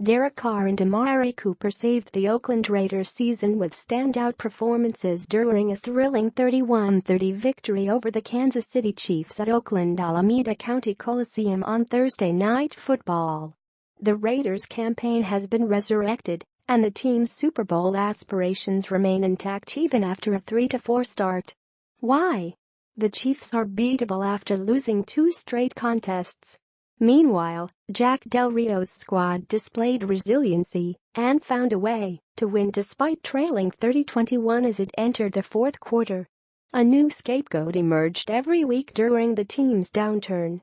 Carr and Amari Cooper saved the Oakland Raiders season with standout performances during a thrilling 31-30 victory over the Kansas City Chiefs at Oakland Alameda County Coliseum on Thursday Night Football. The Raiders' campaign has been resurrected, and the team's Super Bowl aspirations remain intact even after a 3-4 start. Why? The Chiefs are beatable after losing 2 straight contests. Meanwhile, Jack Del Rio's squad displayed resiliency and found a way to win despite trailing 30-21 as it entered the fourth quarter. A new scapegoat emerged every week during the team's downturn.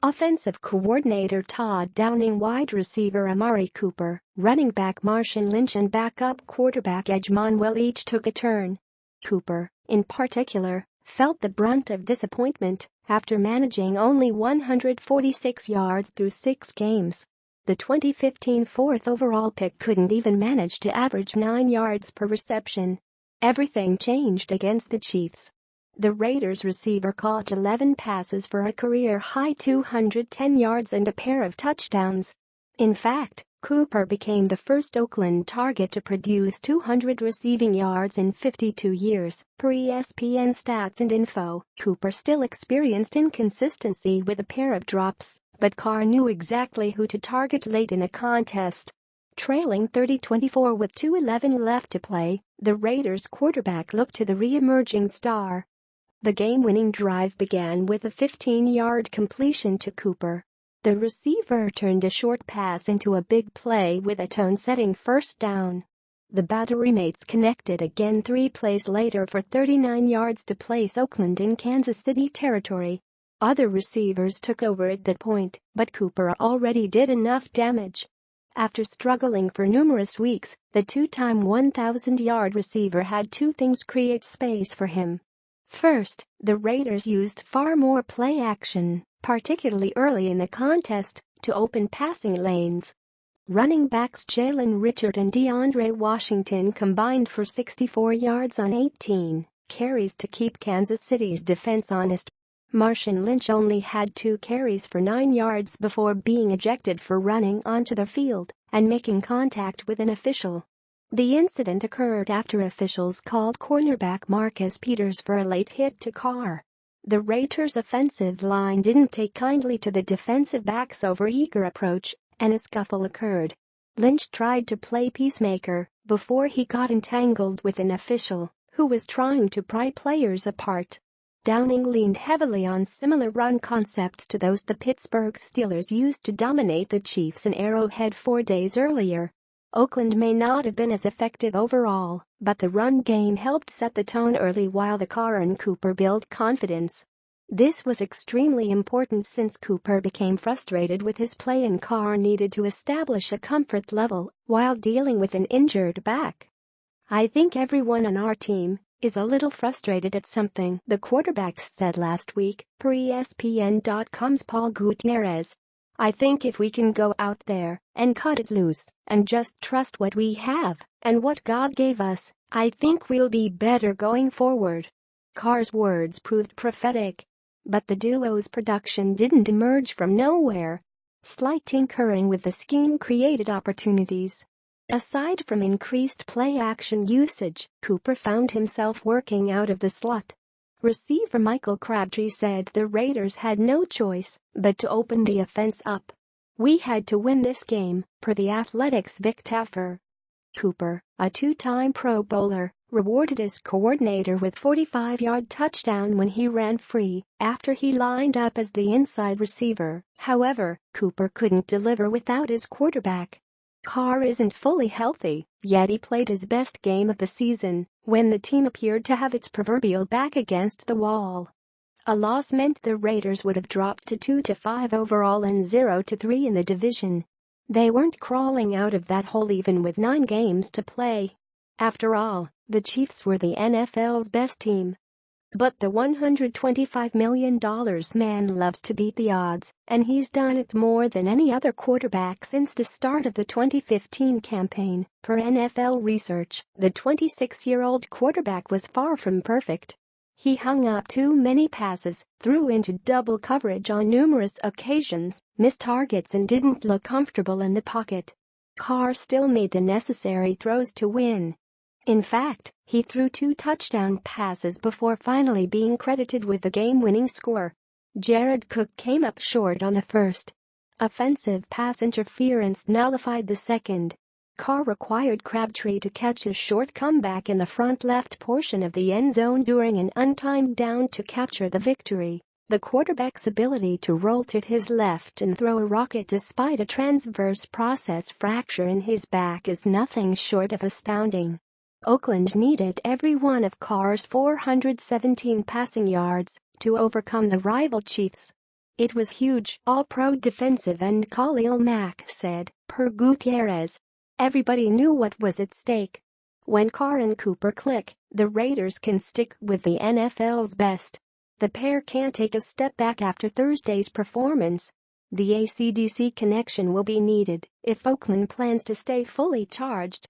Offensive coordinator Todd Downing, wide receiver Amari Cooper, running back Marshawn Lynch and backup quarterback EJ Manuel each took a turn. Cooper, in particular, felt the brunt of disappointment after managing only 146 yards through 6 games. The 2015 fourth overall pick couldn't even manage to average 9 yards per reception. Everything changed against the Chiefs. The Raiders receiver caught 11 passes for a career-high 210 yards and a pair of touchdowns. In fact, Cooper became the first Oakland target to produce 200 receiving yards in 52 years, per ESPN Stats and Info. Cooper still experienced inconsistency with a pair of drops, but Carr knew exactly who to target late in a contest. Trailing 30-24 with 2:11 left to play, the Raiders quarterback looked to the re-emerging star. The game-winning drive began with a 15-yard completion to Cooper. The receiver turned a short pass into a big play with a tone-setting first down. The battery mates connected again 3 plays later for 39 yards to place Oakland in Kansas City territory. Other receivers took over at that point, but Cooper already did enough damage. After struggling for numerous weeks, the 2-time 1,000-yard receiver had 2 things create space for him. First, the Raiders used far more play action, particularly early in the contest, to open passing lanes. Running backs Jalen Richard and DeAndre Washington combined for 64 yards on 18 carries to keep Kansas City's defense honest. Marshawn Lynch only had 2 carries for 9 yards before being ejected for running onto the field and making contact with an official. The incident occurred after officials called cornerback Marcus Peters for a late hit to Carr. The Raiders' offensive line didn't take kindly to the defensive back's overeager approach, and a scuffle occurred. Lynch tried to play peacemaker before he got entangled with an official who was trying to pry players apart. Downing leaned heavily on similar run concepts to those the Pittsburgh Steelers used to dominate the Chiefs in Arrowhead 4 days earlier. Oakland may not have been as effective overall, but the run game helped set the tone early while the Carr and Cooper built confidence. This was extremely important since Cooper became frustrated with his play and Carr needed to establish a comfort level while dealing with an injured back. "I think everyone on our team is a little frustrated at something," the quarterbacks said last week, per ESPN.com's Paul Gutierrez. "I think if we can go out there and cut it loose and just trust what we have and what God gave us, I think we'll be better going forward." Carr's words proved prophetic. But the duo's production didn't emerge from nowhere. Slight tinkering with the scheme created opportunities. Aside from increased play-action usage, Cooper found himself working out of the slot. Receiver Michael Crabtree said the Raiders had no choice but to open the offense up. "We had to win this game," per The Athletic's Vic Taffer. Cooper, a 2-time Pro Bowler, rewarded his coordinator with a 45-yard touchdown when he ran free after he lined up as the inside receiver. However, Cooper couldn't deliver without his quarterback. Carr isn't fully healthy, yet he played his best game of the season when the team appeared to have its proverbial back against the wall. A loss meant the Raiders would have dropped to 2-5 overall and 0-3 in the division. They weren't crawling out of that hole even with 9 games to play. After all, the Chiefs were the NFL's best team. But the $125 million man loves to beat the odds, and he's done it more than any other quarterback since the start of the 2015 campaign. Per NFL research, the 26-year-old quarterback was far from perfect. He hung up too many passes, threw into double coverage on numerous occasions, missed targets and didn't look comfortable in the pocket. Carr still made the necessary throws to win. In fact, he threw 2 touchdown passes before finally being credited with the game-winning score. Jared Cook came up short on the first. Offensive pass interference nullified the second. Carr required Crabtree to catch a short comeback in the front left portion of the end zone during an untimed down to capture the victory. The quarterback's ability to roll to his left and throw a rocket despite a transverse process fracture in his back is nothing short of astounding. Oakland needed every one of Carr's 417 passing yards to overcome the rival Chiefs. "It was huge," All-Pro defensive end Khalil Mack said, per Gutierrez. "Everybody knew what was at stake. When Carr and Cooper click, the Raiders can stick with the NFL's best. The pair can't take a step back after Thursday's performance. The AC/DC connection will be needed if Oakland plans to stay fully charged."